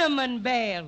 Cinnamon Bear.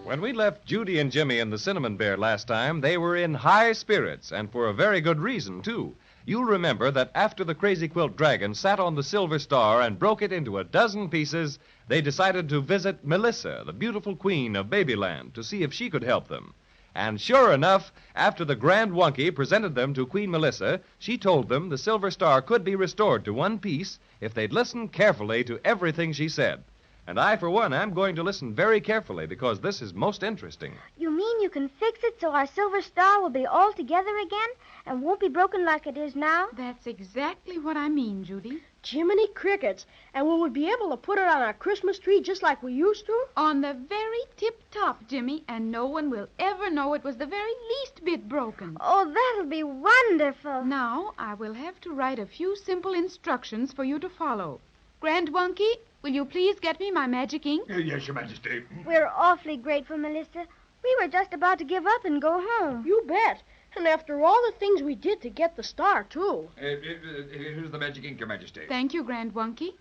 When we left Judy and Jimmy and the Cinnamon Bear last time, they were in high spirits, and for a very good reason, too. You'll remember that after the Crazy-Quilt dragon sat on the Silver Star and broke it into a dozen pieces, they decided to visit Melissa, the beautiful queen of Maybeland, to see if she could help them. And sure enough, after the Grand Wonky presented them to Queen Melissa, she told them the Silver Star could be restored to one piece if they'd listen carefully to everything she said. And I, for one, am going to listen very carefully because this is most interesting. You mean you can fix it so our Silver Star will be all together again and won't be broken like it is now? That's exactly what I mean, Judy. Jiminy crickets. And will we be able to put it on our Christmas tree just like we used to? On the very tip-top, Jimmy, and no one will ever know it was the very least bit broken. Oh, that'll be wonderful. Now, I will have to write a few simple instructions for you to follow. Grand Wonky, will you please get me my magic ink? Yes, Your Majesty. We're awfully grateful, Melissa. We were just about to give up and go home. You bet. And after all the things we did to get the star, too. Here's the magic ink, Your Majesty. Thank you, Grand Wonky.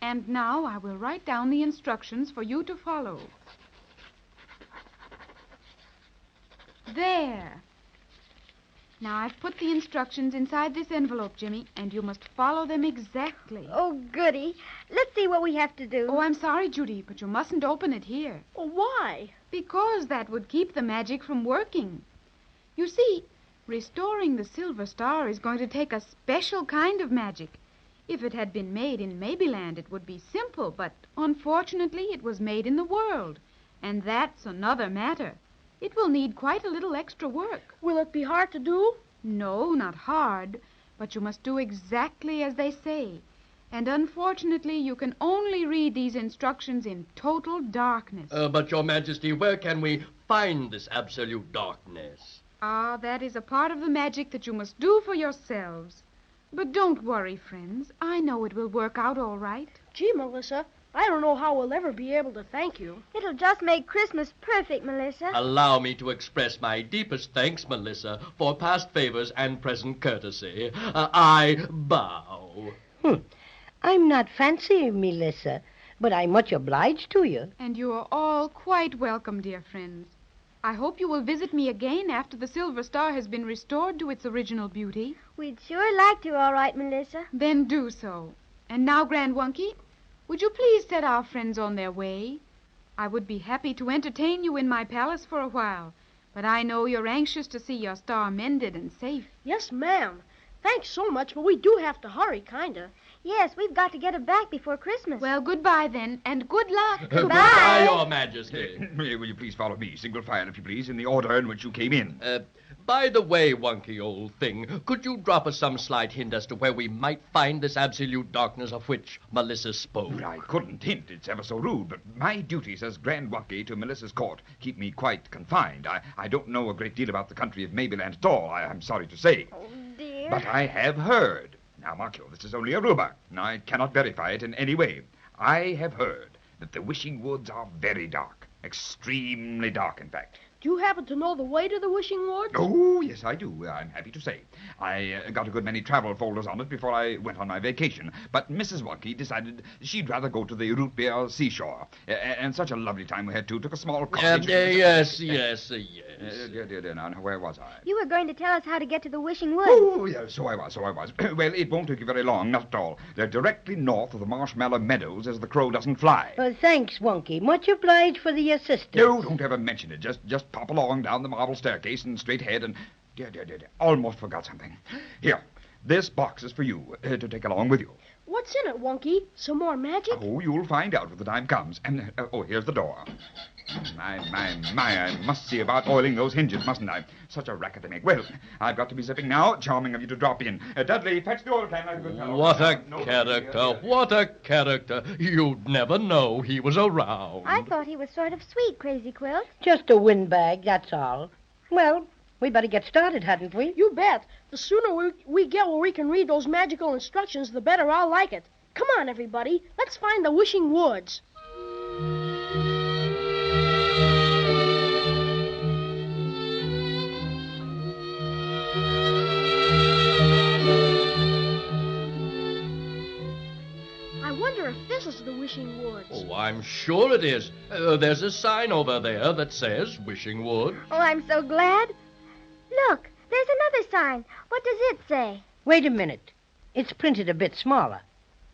And now I will write down the instructions for you to follow. There. Now, I've put the instructions inside this envelope, Jimmy, and you must follow them exactly. Oh, goody. Let's see what we have to do. Oh, I'm sorry, Judy, but you mustn't open it here. Oh, why? Because that would keep the magic from working. You see, restoring the Silver Star is going to take a special kind of magic. If it had been made in Maybeland, it would be simple, but unfortunately it was made in the world. And that's another matter. It will need quite a little extra work. Will it be hard to do? No, not hard, but you must do exactly as they say. And unfortunately, you can only read these instructions in total darkness. But, Your Majesty, where can we find this absolute darkness? Ah, that is a part of the magic that you must do for yourselves. But don't worry, friends. I know it will work out all right. Gee, Melissa, I don't know how we'll ever be able to thank you. It'll just make Christmas perfect, Melissa. Allow me to express my deepest thanks, Melissa, for past favors and present courtesy. I bow. I'm not fancy, Melissa, but I'm much obliged to you. And you are all quite welcome, dear friends. I hope you will visit me again after the Silver Star has been restored to its original beauty. We'd sure like to, all right, Melissa. Then do so. And now, Grand Wonky, would you please set our friends on their way? I would be happy to entertain you in my palace for a while, but I know you're anxious to see your star mended and safe. Yes, ma'am. Thanks so much, but we do have to hurry, kinda. Yes, we've got to get it back before Christmas. Well, goodbye then, and good luck. Goodbye, Your Majesty. Will you please follow me, single file, if you please, in the order in which you came in? By the way, Wonky old thing, could you drop us some slight hint as to where we might find this absolute darkness of which Melissa spoke? Well, I couldn't hint. It's ever so rude, but my duties as Grand Wonky to Melissa's court keep me quite confined. I don't know a great deal about the country of Maybeland at all, I'm sorry to say. Oh, dear. But I have heard. Now, mark you, this is only a rumor. I cannot verify it in any way. I have heard that the Wishing Woods are very dark. Extremely dark, in fact. Do you happen to know the way to the Wishing Woods? Oh, yes, I do. I'm happy to say. I got a good many travel folders on it before I went on my vacation. But Mrs. Wonky decided she'd rather go to the root beer seashore. And such a lovely time we had, too. Took a small cottage. Yes. Now, where was I? You were going to tell us how to get to the Wishing Woods. Oh, yes, so I was. Well, it won't take you very long, not at all. They're directly north of the Marshmallow Meadows as the crow doesn't fly. Thanks, Wonky. Much obliged for the assistance. No, don't ever mention it. Just pop along down the marble staircase and straight ahead and... Dear. Almost forgot something. Here, this box is for you to take along with you. What's in it, Wonky? Some more magic? Oh, you'll find out when the time comes. And, here's the door. My, I must see about oiling those hinges, mustn't I? Such a racket they make. Well, I've got to be zipping now. Charming of you to drop in. Dudley, fetch the oil can like a good fellow. What a character. You'd never know he was around. I thought he was sort of sweet, Crazy-Quilt. Just a windbag, that's all. Well, we better get started, hadn't we? You bet. The sooner we get where we can read those magical instructions, the better I'll like it. Come on, everybody. Let's find the Wishing Woods. I wonder if this is the Wishing Woods. Oh, I'm sure it is. There's a sign over there that says Wishing Woods. Oh, I'm so glad. Look, there's another sign. What does it say? Wait a minute. It's printed a bit smaller.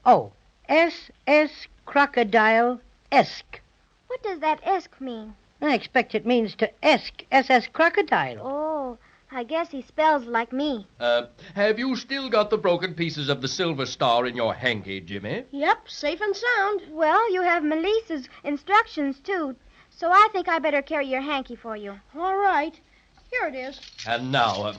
Oh, S.S. Crocodile-esque. What does that esque mean? I expect it means to esque, S.S. Crocodile. Oh, I guess he spells like me. Have you still got the broken pieces of the silver star in your hanky, Jimmy? Yep, safe and sound. Well, you have Melissa's instructions, too, so I think I better carry your hanky for you. All right. Here it is. And now,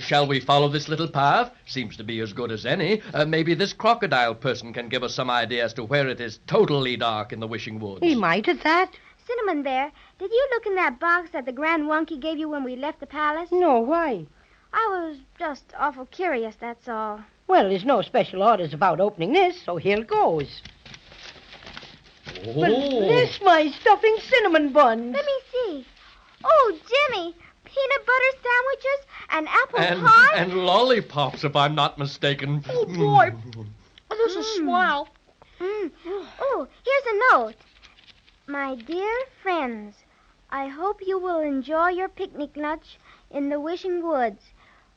shall we follow this little path? Seems to be as good as any. Maybe this crocodile person can give us some idea as to where it is totally dark in the Wishing Woods. He might at that. Cinnamon Bear, did you look in that box that the Grand Wonky gave you when we left the palace? No, why? I was just awful curious, that's all. Well, there's no special orders about opening this, so here it goes. Oh. Bless my stuffing cinnamon buns. Let me see. Oh, Jimmy, peanut butter sandwiches and apple pie? And lollipops, if I'm not mistaken. Oh, boy. This is swell. Oh, here's a note. My dear friends, I hope you will enjoy your picnic lunch in the Wishing Woods.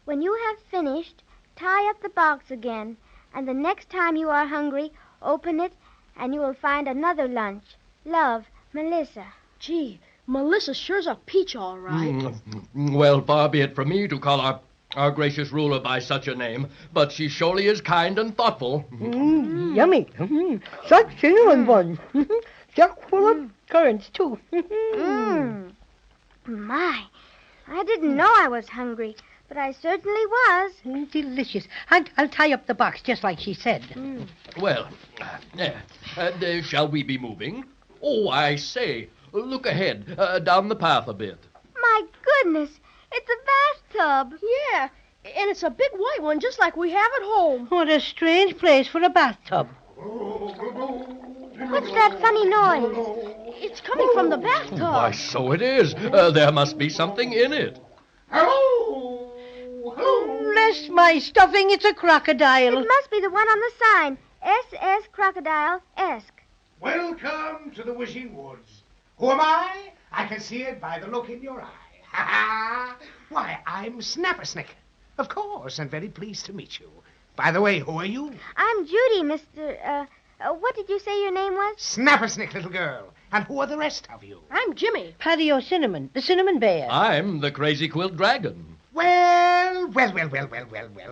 When you have finished, tie up the box again, and the next time you are hungry, open it, and you will find another lunch. Love, Melissa. Gee, Melissa sure's a peach, all right. Well, far be it from me to call our gracious ruler by such a name, but she surely is kind and thoughtful. Yummy. Such cinnamon buns. Chock full of currants, too. My, I didn't know I was hungry, but I certainly was. Delicious. I'll tie up the box just like she said. Well, shall we be moving? Oh, I say, look ahead, down the path a bit. My goodness, it's a bathtub. Yeah, and it's a big white one just like we have at home. What a strange place for a bathtub. What's that funny noise? It's coming from the bathtub. Why, so it is. There must be something in it. Hello! Bless my stuffing, it's a crocodile. It must be the one on the sign. S.S. Crocodile-esque. Welcome to the Wishing Woods. Who am I? I can see it by the look in your eye. Ha ha! Why, I'm Snick. Of course, and very pleased to meet you. By the way, who are you? I'm Judy, Mr. What did you say your name was? Snick, little girl. And who are the rest of you? I'm Jimmy. Patio Cinnamon, the Cinnamon Bear. I'm the Crazy-Quilt Dragon. Well.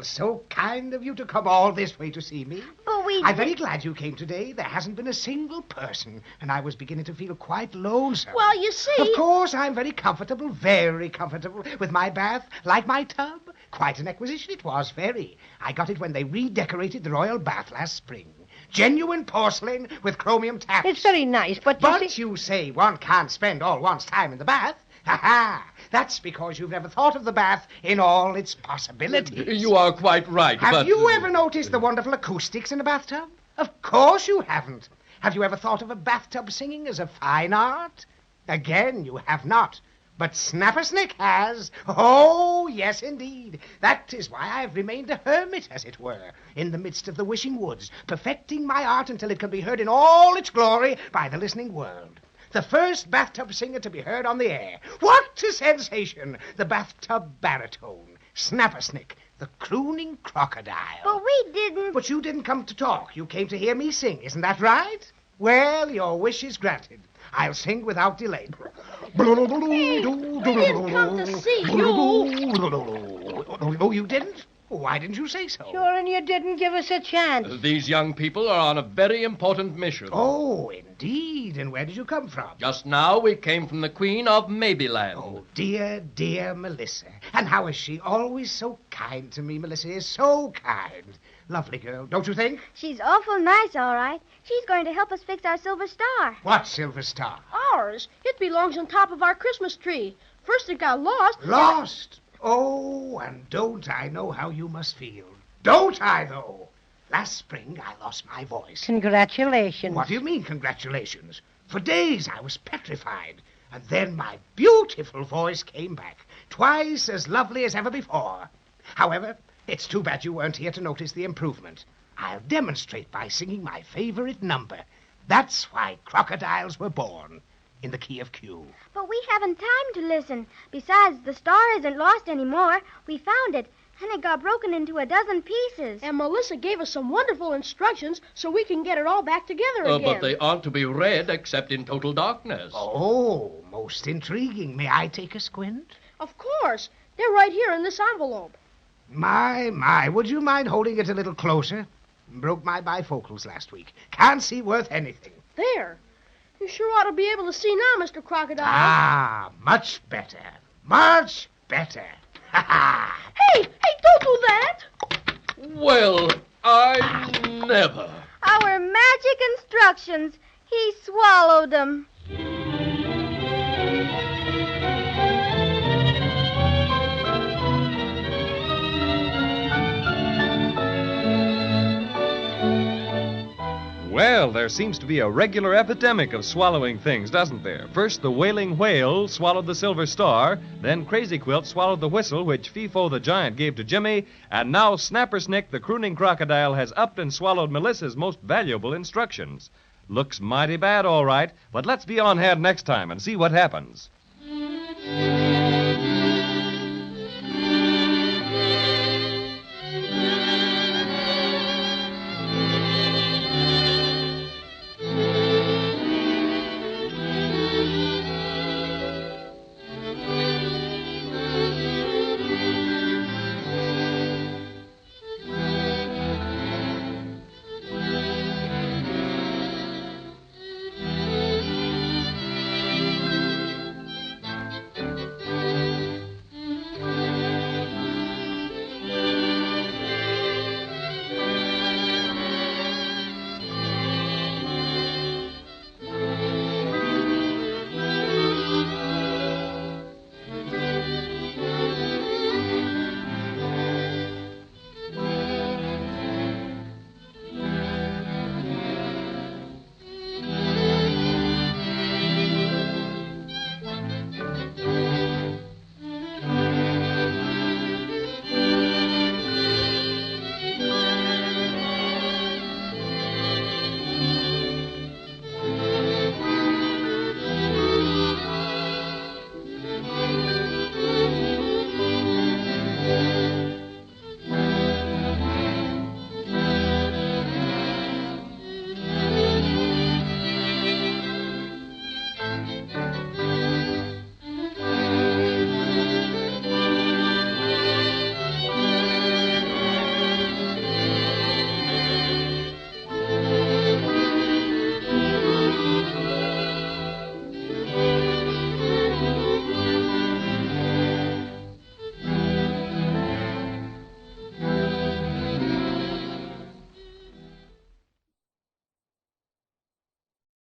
So kind of you to come all this way to see me. But I'm very glad you came today. There hasn't been a single person, and I was beginning to feel quite lonesome. Well, you see... Of course, I'm very comfortable with my bath, like my tub. Quite an acquisition it was, very. I got it when they redecorated the royal bath last spring. Genuine porcelain with chromium taps. It's very nice, but you say one can't spend all one's time in the bath. Ha-ha! That's because you've never thought of the bath in all its possibilities. You are quite right, Have you ever noticed the wonderful acoustics in a bathtub? Of course you haven't. Have you ever thought of a bathtub singing as a fine art? Again, you have not. But Snapper Snick has. Oh, yes, indeed. That is why I have remained a hermit, as it were, in the midst of the wishing woods, perfecting my art until it can be heard in all its glory by the listening world. The first bathtub singer to be heard on the air. What a sensation! The bathtub baritone, Snapper Snick, the crooning crocodile. But we didn't. But you didn't come to talk. You came to hear me sing, isn't that right? Well, your wish is granted. I'll sing without delay. Hey, we didn't come to see you. Oh, you didn't? Why didn't you say so? Sure, and you didn't give us a chance. These young people are on a very important mission. Oh, indeed. And where did you come from? Just now we came from the Queen of Maybeland. Oh, dear, dear Melissa. And how is she? Always so kind to me, Melissa is so kind. Lovely girl, don't you think? She's awful nice, all right. She's going to help us fix our silver star. What silver star? Ours. It belongs on top of our Christmas tree. First it got lost. Lost? Oh, and don't I know how you must feel. Don't I, though? Last spring, I lost my voice. Congratulations. What do you mean, congratulations? For days I was petrified. And then my beautiful voice came back, twice as lovely as ever before. However, it's too bad you weren't here to notice the improvement. I'll demonstrate by singing my favorite number. That's why crocodiles were born, in the key of Q. But we haven't time to listen. Besides, the star isn't lost anymore. We found it, and it got broken into a dozen pieces. And Melissa gave us some wonderful instructions so we can get it all back together again. But they aren't to be read except in total darkness. Oh, most intriguing. May I take a squint? Of course. They're right here in this envelope. My, would you mind holding it a little closer? Broke my bifocals last week. Can't see worth anything. There. You sure ought to be able to see now, Mr. Crocodile. Ah, much better. Much better. Ha ha. Hey, don't do that. Well, I never. Our magic instructions. He swallowed them. Well, there seems to be a regular epidemic of swallowing things, doesn't there? First, the wailing whale swallowed the silver star, then Crazy-Quilt swallowed the whistle which Fee-Fo the giant gave to Jimmy, and now Snapper Snick, the crooning crocodile, has upped and swallowed Melissa's most valuable instructions. Looks mighty bad, all right, but let's be on hand next time and see what happens.